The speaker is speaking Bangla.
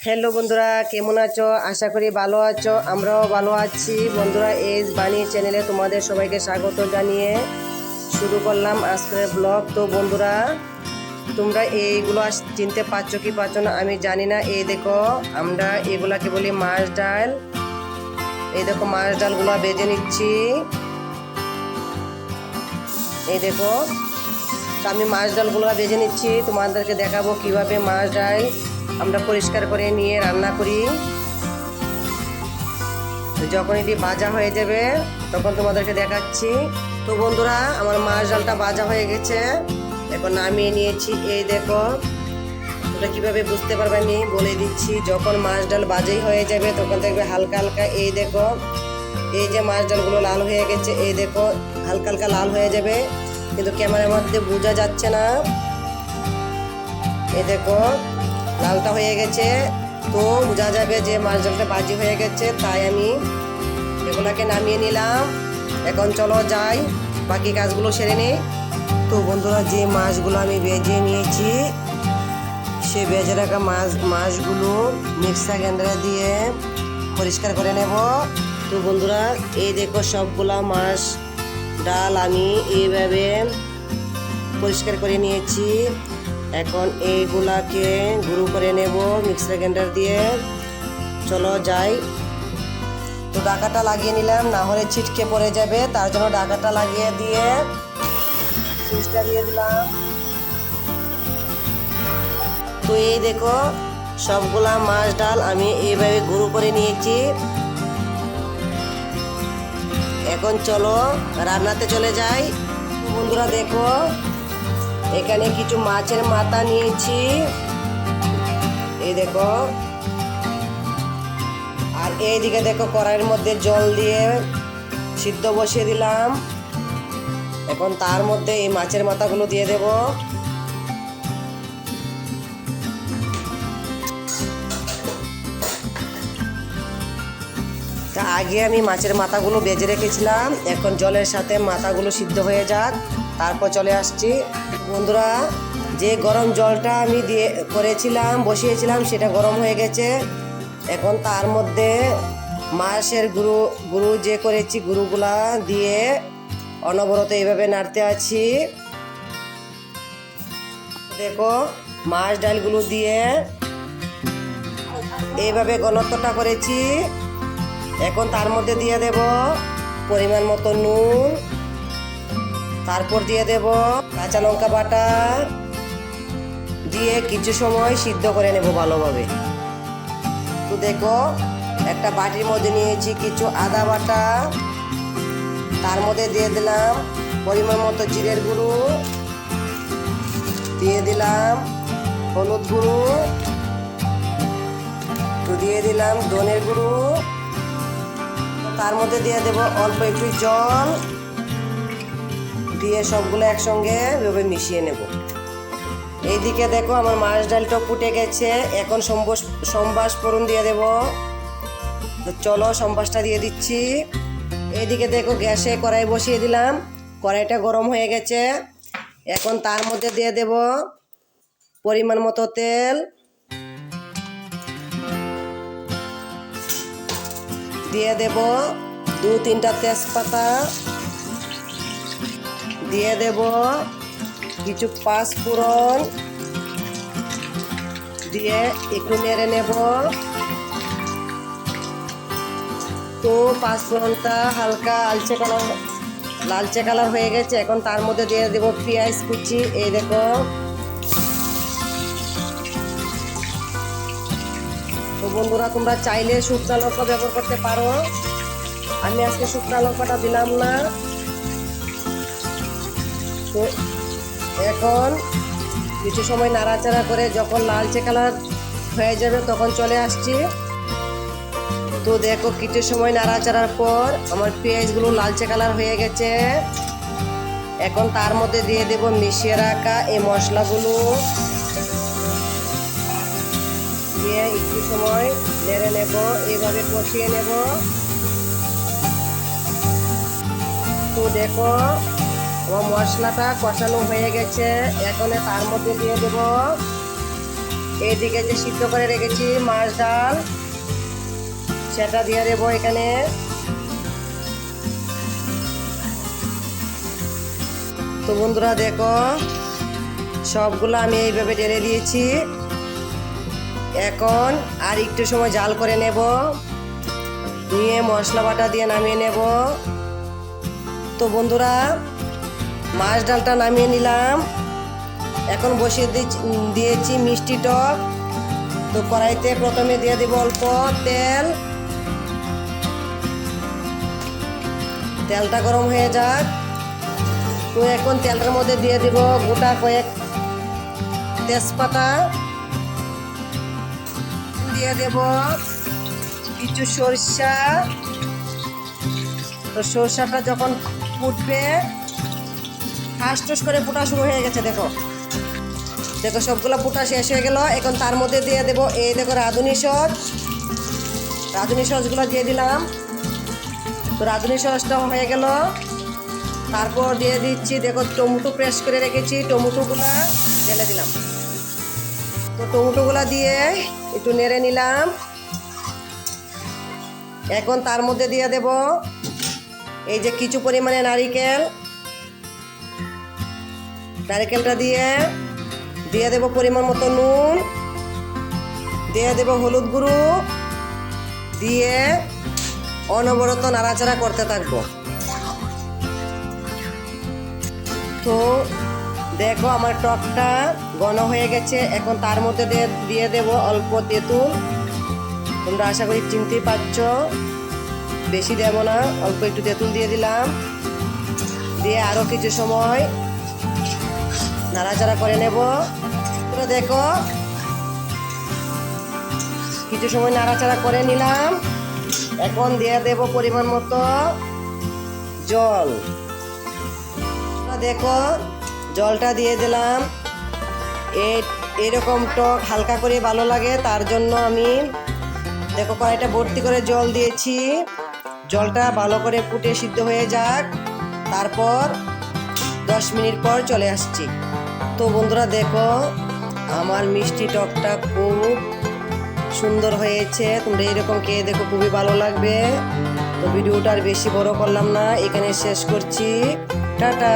হ্যালো বন্ধুরা, কেমন আছো? আশা করি ভালো আছো। আমরাও ভালো আছি। বন্ধুরা, এজ বানি চ্যানেলে তোমাদের সবাইকে স্বাগত জানিয়ে শুরু করলাম আজকের ব্লগ। তো বন্ধুরা, তোমরা এইগুলো চিনতে পারছো কি পারছো না আমি জানি না। এই দেখো, আমরা এগুলাকে বলি মাছ ডাল। এই দেখো, মাছ ডালগুলো বেজে নিচ্ছি। এই দেখো, তো আমি মাছ ডালগুলো বেজে নিচ্ছি। তোমাদেরকে দেখাবো কিভাবে মাছ ডাল আমরা পরিষ্কার করে নিয়ে রান্না করি। যখন এটি ভাজা হয়ে যাবে তখন তোমাদেরকে দেখাচ্ছি। তো বন্ধুরা, আমার মাছ ডালটা ভাজা হয়ে গেছে, এখন নামিয়ে নিয়েছি। এই দেখো, তোমরা কীভাবে বুঝতে পারবে আমি বলে দিচ্ছি। যখন মাছ ডাল ভাজাই হয়ে যাবে তখন দেখবে হালকা হালকা, এই দেখো, এই যে মাছ ডালগুলো লাল হয়ে গেছে, এই দেখো হালকা হালকা লাল হয়ে যাবে, কিন্তু ক্যামেরার মধ্যে বোঝা যাচ্ছে না। এই দেখো, লালটা হয়ে গেছে, তো বোঝা যাবে যে মাছ ডালটা ভাজি হয়ে গেছে। তাই আমি এগুলাকে নামিয়ে নিলাম। এখন চলো যাই, বাকি কাজগুলো সেরে নিই। তো বন্ধুরা, যে মাছগুলো আমি ভেজে নিয়েছি, সে ভেজে রাখা মাছগুলো মিক্সার গ্রাইন্ডারে দিয়ে পরিষ্কার করে নেব। তো বন্ধুরা, এই দেখো, সবগুলা মাছ ডাল আমি এইভাবে পরিষ্কার করে নিয়েছি। এখন এইগুলাকে গুঁড়ো করে নেব মিক্সার গ্রাইন্ডার দিয়ে। চলো যাই। তো ঢাকাটা লাগিয়ে নিলাম, না হলে ছিটকে পড়ে যাবে, তার জন্য ঢাকাটা লাগিয়ে দিয়ে সুইচটা দিয়ে দিলাম। তো এই দেখো, সবগুলা মাছ ডাল আমি এইভাবে গুঁড়ো করে নিয়েছি। এখন চলো রান্নাতে চলে যাই। বন্ধুরা দেখো, এখানে কিছু মাছের মাথা নিয়েছি, এই দেখো। আর এইদিকে দেখো, কড়াইয়ের মধ্যে জল দিয়ে সিদ্ধ বসিয়ে দিলাম। এখন তার মধ্যে এই মাছের মাথাগুলো দিয়ে দেব। তা আগে আমি মাছের মাথাগুলো বেজে রেখেছিলাম, এখন জলের সাথে মাথাগুলো সিদ্ধ হয়ে যাক, তারপর চলে আসছি। বন্ধুরা, যে গরম জলটা আমি বসিয়েছিলাম সেটা গরম হয়ে গেছে। এখন তার মধ্যে মাছের গুঁড়ো যে করেছি, গুঁড়োগুলা দিয়ে অনবরত এইভাবে নাড়তে আছি। দেখো, মাছ ডালগুলো দিয়ে এইভাবে ঘনত্বটা করেছি। এখন তার মধ্যে দিয়ে দেব পরিমাণ মতো নুন, তারপর দিয়ে দেব কাঁচা লঙ্কা বাটা, দিয়ে কিছু সময় সিদ্ধ করে নেব ভালোভাবে। তো দেখো, একটা বাটির মধ্যে নিয়েছি কিছু আদা বাটা, তার মধ্যে দিয়ে দিলাম পরিমাণ মতো জিরের গুঁড়ো, দিয়ে দিলাম হলুদ গুঁড়ো, তো দিয়ে দিলাম ধনের গুঁড়ো, তার মধ্যে দিয়ে দেব অল্প একটু জল, দিয়ে সবগুলো একসঙ্গে এভাবে মিশিয়ে নেব। এইদিকে দেখো, আমার মাছ ডালটা ফুটে গেছে। এখন সম্বাস ফোড়ন দিয়ে দেব। তো চলো সম্বাসটা দিয়ে দিচ্ছি। এইদিকে দেখো, গ্যাসে কড়াই বসিয়ে দিলাম, কড়াইটা গরম হয়ে গেছে। এখন তার মধ্যে দিয়ে দেব পরিমাণ মতো তেল, দিয়ে দেব 2-3টা তেজপাতা, দিয়ে দেব কিছু পাঁচফোড়ন, দিয়ে একটু নেড়ে নেব। তো পাঁচফোড়নটা হালকা লালচে কালার হয়ে গেছে। এখন তার মধ্যে দিয়ে দেব পেঁয়াজ কুচি। এই দেখো, তো বন্ধুরা, তোমরা চাইলে শুকনো লঙ্কা ব্যবহার করতে পারো, আমি আজকে শুকনো লঙ্কাটা দিলাম না। তো এখন কিছু সময় নাড়াচাড়া করে যখন লালচে কালার হয়ে যাবে তখন চলে আসছি। তো দেখো, কিছু সময় নাড়াচাড়ার পর আমার পেঁয়াজগুলো লালচে কালার হয়ে গেছে। এখন তার মধ্যে দিয়ে দেব মিশিয়ে রাখা এই মশলাগুলো, দিয়ে একটু সময় নেড়ে নেব, এইভাবে কষিয়ে নেব। তো দেখো, আমার মশলাটা কষানো হয়ে গেছে। এখন তার মধ্যে দিয়ে দেব এইদিকে যে সিদ্ধ করে রেখেছি মাছ ডাল, সেটা দিয়ে দেবো এখানে। তো বন্ধুরা দেখো, সবগুলো আমি এইভাবে ঢেলে দিয়েছি। এখন আর একটু সময় জাল করে নেব, নিয়ে মশলা বাটা দিয়ে নামিয়ে নেব। তো বন্ধুরা, মাছ ডালটা নামিয়ে নিলাম। এখন বসিয়ে দিয়েছি মিষ্টি টক। তো কড়াইতে প্রথমে দিয়ে দেব অল্প তেল। তেলটা গরম হয়ে যাক। তো এখন তেলটার মধ্যে দিয়ে দেব গোটা কয়েক তেজপাতা, দিয়ে দেব কিছু সরষা। তো সরষাটা যখন ফুটবে, ঠাস ঠাস করে ফুটা শুরু হয়ে গেছে। দেখো দেখো সবগুলো ফুটা শেষ হয়ে গেল। এখন তার মধ্যে দিয়ে দেব এই দেখো রাঁধুনি সসগুলো দিয়ে দিলাম। তো রাঁধুনি সসটা হয়ে গেল। তারপর দিয়ে দিচ্ছি দেখো টমেটো পেস্ট করে রেখেছি, টমেটোগুলা ঢেলে দিলাম। তো টমেটোগুলা দিয়ে একটু নেড়ে নিলাম। এখন তার মধ্যে দিয়ে দেব এই যে কিছু পরিমাণে নারিকেলটা দিয়ে দেব পরিমাণ মতো নুন, দিয়ে দেব হলুদ গুঁড়ো, দিয়ে অনবরত নাড়াচাড়া করতে থাকবো। তো দেখো আমার টকটা ঘন হয়ে গেছে। এখন তার মধ্যে দিয়ে দেব অল্প তেঁতুল। তোমরা আশা করি চিনতেই পারছ, বেশি দেব না, অল্প একটু তেঁতুল দিয়ে দিলাম। দিয়ে আরও কিছু সময় নাড়াচাড়া করে নেব। তোমরা দেখো কিছু সময় নাড়াচাড়া করে নিলাম। এখন দিয়ে দেব পরিমাণ মতো জল। দেখো জলটা দিয়ে দিলাম। এরকম টক হালকা করে ভালো লাগে, তার জন্য আমি দেখো কড়াইটা ভর্তি করে জল দিয়েছি। জলটা ভালো করে ফুটে সিদ্ধ হয়ে যাক, তারপর 10 মিনিট পর চলে আসছি। তো বন্ধুরা দেখো আমার মিষ্টি টকটা খুব সুন্দর হয়েছে। তোমরা এরকম খেয়ে দেখো, খুবই ভালো লাগবে। তো ভিডিওটা আর বেশি বড় করলাম না, এখানে শেষ করছি। টাটা।